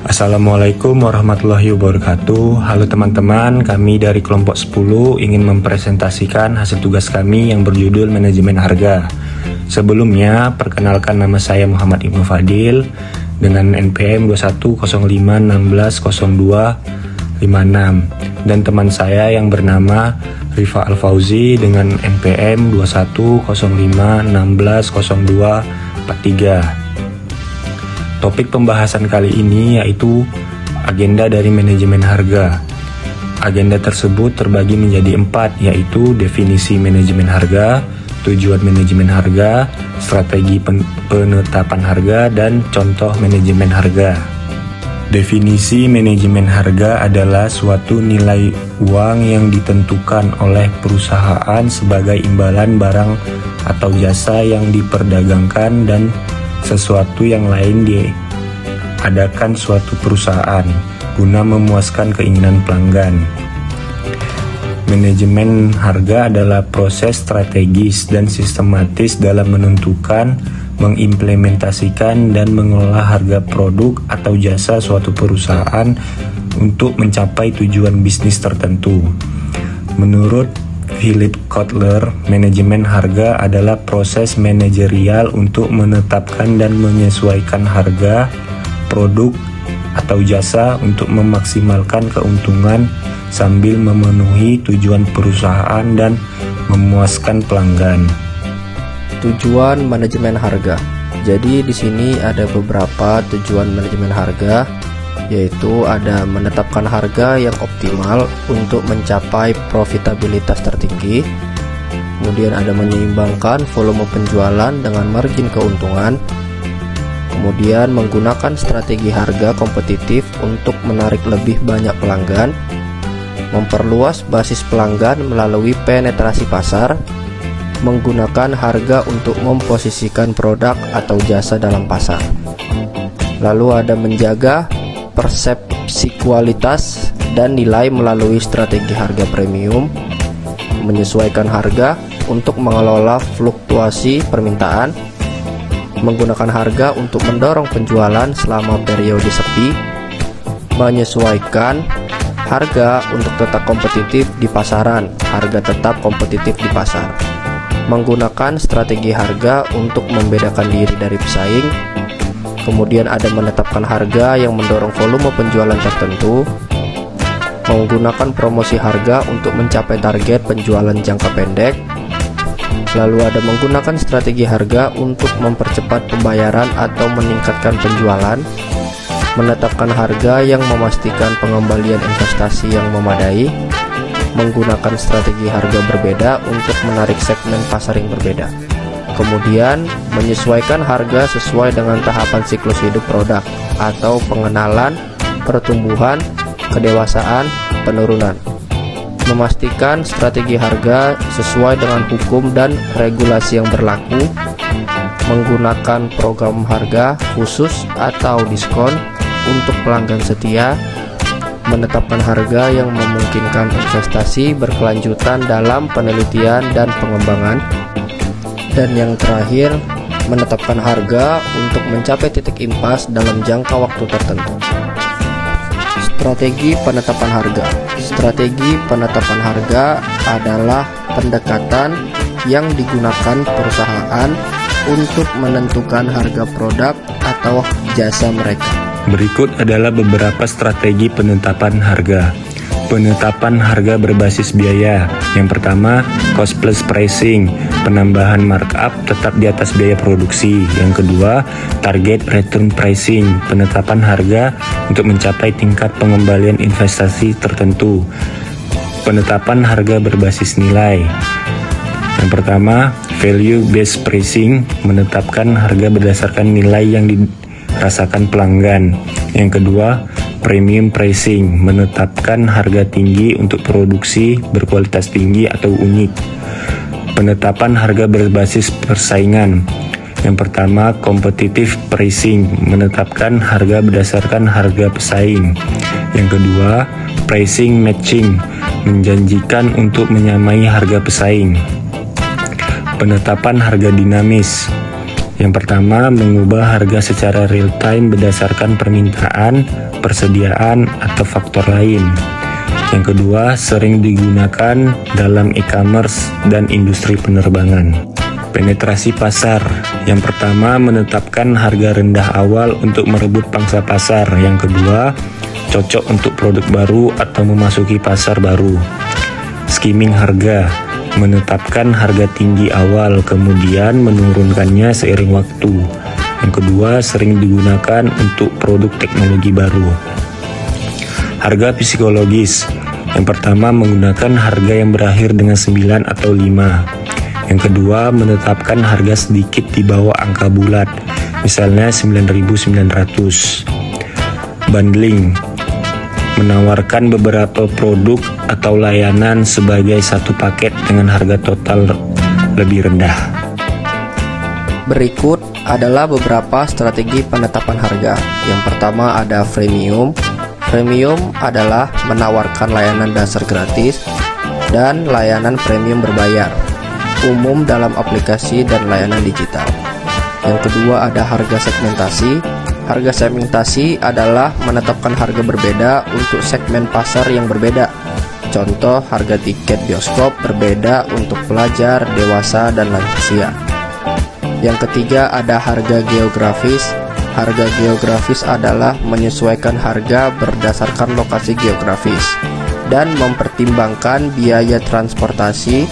Assalamualaikum warahmatullahi wabarakatuh. Halo teman-teman, kami dari kelompok 10 ingin mempresentasikan hasil tugas kami yang berjudul Manajemen Harga. Sebelumnya, perkenalkan nama saya Muhammad Ibnu Fadil dengan NPM 2105160256 dan teman saya yang bernama Rifa Al-Fauzi dengan NPM 2105160243. Topik pembahasan kali ini yaitu agenda dari manajemen harga. Agenda tersebut terbagi menjadi 4, yaitu definisi manajemen harga, tujuan manajemen harga, strategi penetapan harga, dan contoh manajemen harga. Definisi manajemen harga adalah suatu nilai uang yang ditentukan oleh perusahaan sebagai imbalan barang atau jasa yang diperdagangkan dan sesuatu yang lain diadakan suatu perusahaan guna memuaskan keinginan pelanggan. Manajemen harga adalah proses strategis dan sistematis dalam menentukan, mengimplementasikan, dan mengelola harga produk atau jasa suatu perusahaan untuk mencapai tujuan bisnis tertentu. Menurut Philip Kotler, manajemen harga adalah proses manajerial untuk menetapkan dan menyesuaikan harga produk atau jasa untuk memaksimalkan keuntungan sambil memenuhi tujuan perusahaan dan memuaskan pelanggan. Tujuan manajemen harga. Jadi di sini ada beberapa tujuan manajemen harga, yaitu ada menetapkan harga yang optimal untuk mencapai profitabilitas tertinggi, kemudian ada menyeimbangkan volume penjualan dengan margin keuntungan, kemudian menggunakan strategi harga kompetitif untuk menarik lebih banyak pelanggan, memperluas basis pelanggan melalui penetrasi pasar, menggunakan harga untuk memposisikan produk atau jasa dalam pasar. Lalu ada menjaga persepsi kualitas dan nilai melalui strategi harga premium, menyesuaikan harga untuk mengelola fluktuasi permintaan, menggunakan harga untuk mendorong penjualan selama periode sepi, menyesuaikan harga untuk tetap kompetitif di pasaran, harga tetap kompetitif di pasar, menggunakan strategi harga untuk membedakan diri dari pesaing. Kemudian ada menetapkan harga yang mendorong volume penjualan tertentu, menggunakan promosi harga untuk mencapai target penjualan jangka pendek. Lalu ada menggunakan strategi harga untuk mempercepat pembayaran atau meningkatkan penjualan, menetapkan harga yang memastikan pengembalian investasi yang memadai, menggunakan strategi harga berbeda untuk menarik segmen pasar yang berbeda. Kemudian menyesuaikan harga sesuai dengan tahapan siklus hidup produk atau pengenalan, pertumbuhan, kedewasaan, penurunan. Memastikan strategi harga sesuai dengan hukum dan regulasi yang berlaku, menggunakan program harga khusus atau diskon untuk pelanggan setia, menetapkan harga yang memungkinkan investasi berkelanjutan dalam penelitian dan pengembangan. Dan yang terakhir, menetapkan harga untuk mencapai titik impas dalam jangka waktu tertentu. Strategi penetapan harga. Strategi penetapan harga adalah pendekatan yang digunakan perusahaan untuk menentukan harga produk atau jasa mereka. Berikut adalah beberapa strategi penetapan harga. Penetapan harga berbasis biaya. Yang pertama, cost plus pricing, penambahan markup tetap di atas biaya produksi. Yang kedua, target return pricing, penetapan harga untuk mencapai tingkat pengembalian investasi tertentu. Penetapan harga berbasis nilai. Yang pertama, value based pricing, menetapkan harga berdasarkan nilai yang dirasakan pelanggan. Yang kedua, premium pricing, menetapkan harga tinggi untuk produksi berkualitas tinggi atau unik. Penetapan harga berbasis persaingan. Yang pertama, competitive pricing, menetapkan harga berdasarkan harga pesaing. Yang kedua, pricing matching, menjanjikan untuk menyamai harga pesaing. Penetapan harga dinamis, Yang pertama, mengubah harga secara real time berdasarkan permintaan, persediaan, atau faktor lain. Yang kedua, sering digunakan dalam e-commerce dan industri penerbangan. Penetrasi pasar. Yang pertama, menetapkan harga rendah awal untuk merebut pangsa pasar. Yang kedua, cocok untuk produk baru atau memasuki pasar baru. Skimming harga. Menetapkan harga tinggi awal, kemudian menurunkannya seiring waktu. Yang kedua, sering digunakan untuk produk teknologi baru. Harga psikologis. Yang pertama, menggunakan harga yang berakhir dengan 9 atau 5. Yang kedua, menetapkan harga sedikit di bawah angka bulat, misalnya 9.900. Bundling. Menawarkan beberapa produk atau layanan sebagai satu paket dengan harga total lebih rendah. Berikut adalah beberapa strategi penetapan harga. Yang pertama ada freemium. Freemium adalah menawarkan layanan dasar gratis dan layanan premium berbayar, umum dalam aplikasi dan layanan digital. Yang kedua ada harga segmentasi. Harga segmentasi adalah menetapkan harga berbeda untuk segmen pasar yang berbeda. Contoh, harga tiket bioskop berbeda untuk pelajar, dewasa, dan lansia. Yang ketiga ada harga geografis. Harga geografis adalah menyesuaikan harga berdasarkan lokasi geografis dan mempertimbangkan biaya transportasi,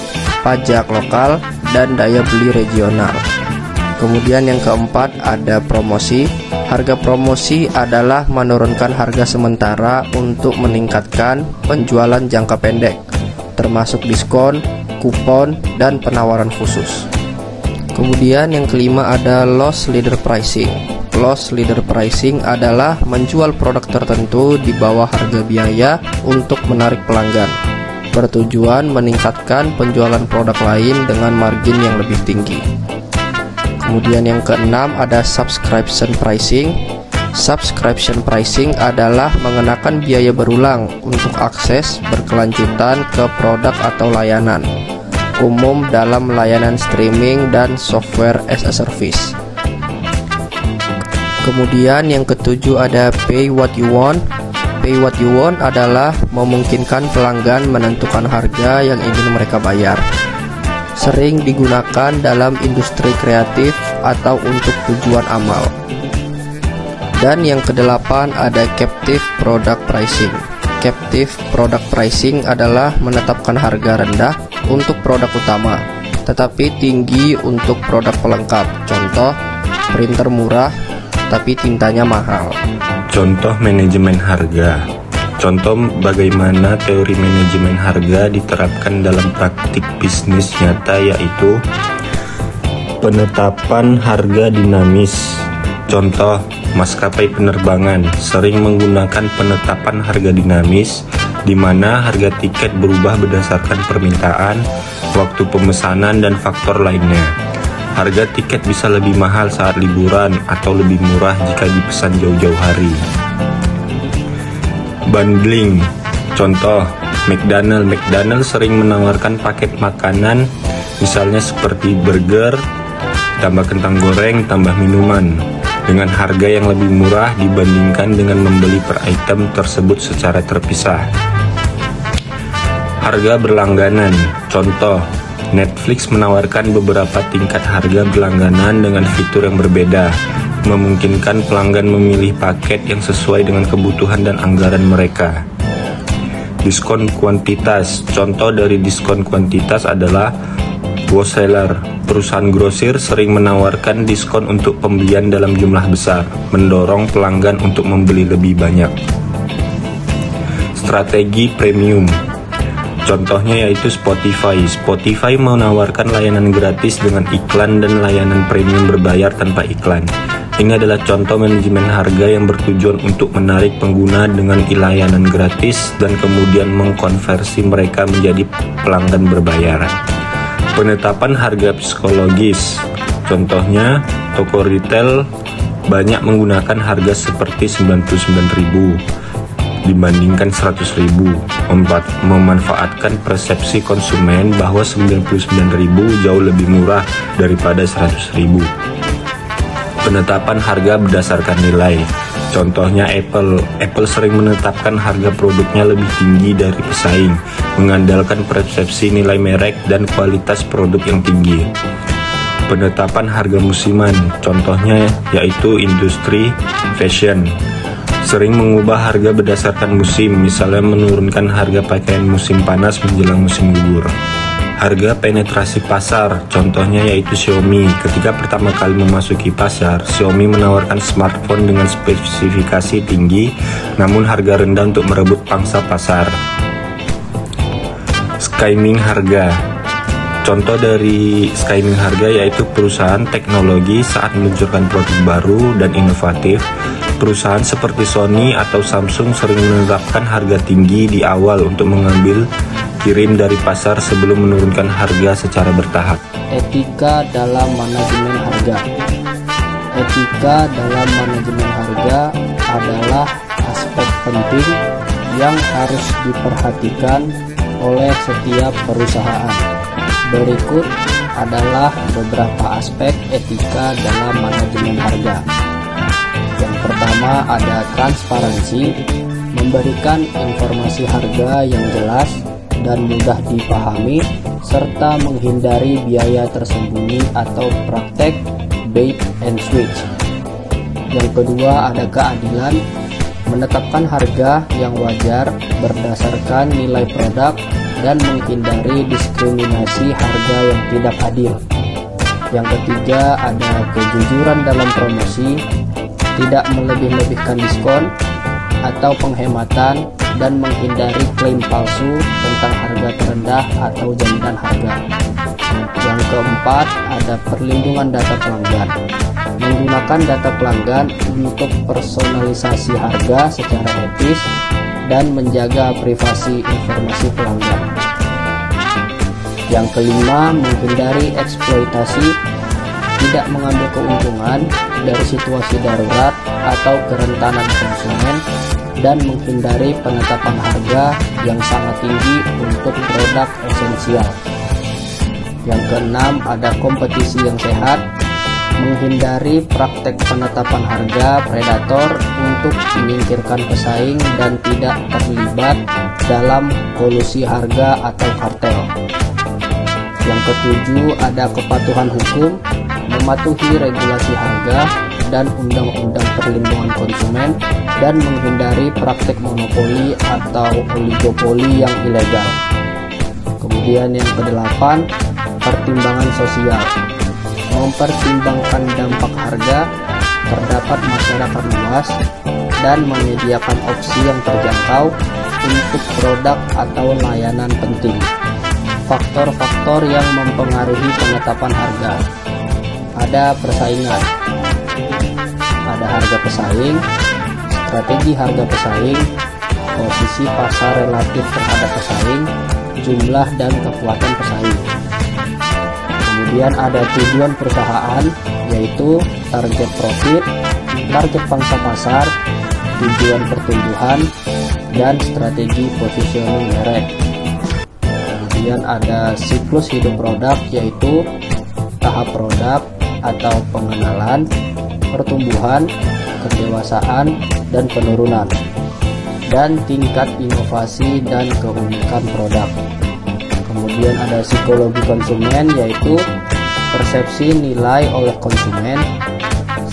pajak lokal, dan daya beli regional. Kemudian yang keempat ada promosi. Harga promosi adalah menurunkan harga sementara untuk meningkatkan penjualan jangka pendek, termasuk diskon, kupon, dan penawaran khusus. Kemudian yang kelima ada loss leader pricing. Loss leader pricing adalah menjual produk tertentu di bawah harga biaya untuk menarik pelanggan, bertujuan meningkatkan penjualan produk lain dengan margin yang lebih tinggi. Kemudian yang keenam ada subscription pricing. Subscription pricing adalah mengenakan biaya berulang untuk akses berkelanjutan ke produk atau layanan, umum dalam layanan streaming dan software as a service. Kemudian yang ketujuh ada pay what you want. Pay what you want adalah memungkinkan pelanggan menentukan harga yang ingin mereka bayar. Sering digunakan dalam industri kreatif atau untuk tujuan amal. Dan yang kedelapan ada captive product pricing. Captive product pricing adalah menetapkan harga rendah untuk produk utama, tetapi tinggi untuk produk pelengkap. Contoh, printer murah tapi tintanya mahal. Contoh manajemen harga. Contoh bagaimana teori manajemen harga diterapkan dalam praktik bisnis nyata, yaitu penetapan harga dinamis. Contoh, maskapai penerbangan sering menggunakan penetapan harga dinamis, di mana harga tiket berubah berdasarkan permintaan, waktu pemesanan, dan faktor lainnya. Harga tiket bisa lebih mahal saat liburan atau lebih murah jika dipesan jauh-jauh hari. Bundling. Contoh, McDonald's sering menawarkan paket makanan, misalnya seperti burger, tambah kentang goreng, tambah minuman, dengan harga yang lebih murah dibandingkan dengan membeli per item tersebut secara terpisah. Harga berlangganan. Contoh, Netflix menawarkan beberapa tingkat harga berlangganan dengan fitur yang berbeda, memungkinkan pelanggan memilih paket yang sesuai dengan kebutuhan dan anggaran mereka. Diskon kuantitas. Contoh dari diskon kuantitas adalah wholesaler. Perusahaan grosir sering menawarkan diskon untuk pembelian dalam jumlah besar, mendorong pelanggan untuk membeli lebih banyak. Strategi premium. Contohnya yaitu Spotify. Spotify menawarkan layanan gratis dengan iklan dan layanan premium berbayar tanpa iklan. Ini adalah contoh manajemen harga yang bertujuan untuk menarik pengguna dengan layanan gratis dan kemudian mengkonversi mereka menjadi pelanggan berbayar. Penetapan harga psikologis. Contohnya, toko retail banyak menggunakan harga seperti 99.000 dibandingkan 100.000, memanfaatkan persepsi konsumen bahwa 99.000 jauh lebih murah daripada 100.000. Penetapan harga berdasarkan nilai. Contohnya Apple. Apple sering menetapkan harga produknya lebih tinggi dari pesaing, mengandalkan persepsi nilai merek dan kualitas produk yang tinggi. Penetapan harga musiman. Contohnya yaitu industri fashion. Sering mengubah harga berdasarkan musim, misalnya menurunkan harga pakaian musim panas menjelang musim gugur. Harga penetrasi pasar, contohnya yaitu Xiaomi. Ketika pertama kali memasuki pasar, Xiaomi menawarkan smartphone dengan spesifikasi tinggi, namun harga rendah untuk merebut pangsa pasar. Skimming harga. Contoh dari skimming harga yaitu perusahaan teknologi saat meluncurkan produk baru dan inovatif. Perusahaan seperti Sony atau Samsung sering menetapkan harga tinggi di awal untuk mengambil kirim dari pasar sebelum menurunkan harga secara bertahap. Etika dalam manajemen harga. Etika dalam manajemen harga adalah aspek penting yang harus diperhatikan oleh setiap perusahaan. Berikut adalah beberapa aspek etika dalam manajemen harga. Yang pertama ada transparansi, memberikan informasi harga yang jelas dan mudah dipahami, serta menghindari biaya tersembunyi atau praktek bait and switch. Yang kedua ada keadilan, menetapkan harga yang wajar berdasarkan nilai produk dan menghindari diskriminasi harga yang tidak adil. Yang ketiga ada kejujuran dalam promosi, tidak melebih-lebihkan diskon atau penghematan dan menghindari klaim palsu tentang harga terendah atau jaminan harga. Yang keempat ada perlindungan data pelanggan, menggunakan data pelanggan untuk personalisasi harga secara etis dan menjaga privasi informasi pelanggan. Yang kelima, menghindari eksploitasi, tidak mengambil keuntungan dari situasi darurat atau kerentanan konsumen, dan menghindari penetapan harga yang sangat tinggi untuk produk esensial. Yang keenam ada kompetisi yang sehat, menghindari praktek penetapan harga predator untuk menyingkirkan pesaing dan tidak terlibat dalam kolusi harga atau kartel. Yang ketujuh ada kepatuhan hukum, mematuhi regulasi harga dan undang-undang perlindungan konsumen dan menghindari praktek monopoli atau oligopoli yang ilegal. Kemudian yang kedelapan, pertimbangan sosial, mempertimbangkan dampak harga terdapat masyarakat luas dan menyediakan opsi yang terjangkau untuk produk atau layanan penting. Faktor-faktor yang mempengaruhi penetapan harga. Ada persaingan, ada harga pesaing, strategi harga pesaing, posisi pasar relatif terhadap pesaing, jumlah dan kekuatan pesaing. Kemudian ada tujuan perusahaan, yaitu target profit, target pangsa pasar, tujuan pertumbuhan, dan strategi positioning merek. Kemudian ada siklus hidup produk, yaitu tahap produk atau pengenalan, pertumbuhan, kedewasaan, dan penurunan, dan tingkat inovasi dan keunikan produk. Kemudian ada psikologi konsumen, yaitu persepsi nilai oleh konsumen,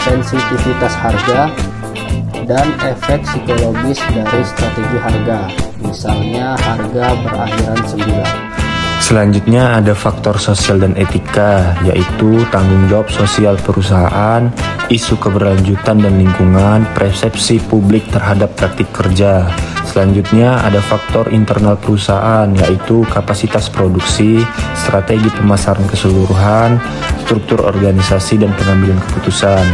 sensitivitas harga, dan efek psikologis dari strategi harga, misalnya harga berakhiran 9. Selanjutnya ada faktor sosial dan etika, yaitu tanggung jawab sosial perusahaan, isu keberlanjutan dan lingkungan, persepsi publik terhadap praktik kerja. Selanjutnya ada faktor internal perusahaan, yaitu kapasitas produksi, strategi pemasaran keseluruhan, struktur organisasi dan pengambilan keputusan.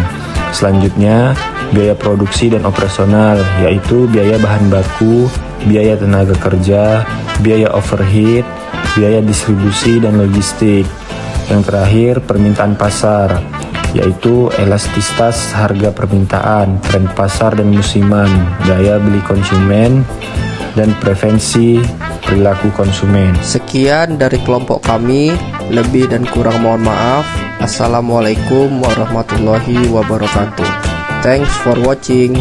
Selanjutnya biaya produksi dan operasional, yaitu biaya bahan baku, biaya tenaga kerja, biaya overhead, biaya distribusi dan logistik. Yang terakhir, permintaan pasar, yaitu elastisitas harga permintaan, tren pasar dan musiman, daya beli konsumen, dan preferensi perilaku konsumen. Sekian dari kelompok kami, lebih dan kurang mohon maaf. Assalamualaikum warahmatullahi wabarakatuh. Thanks for watching.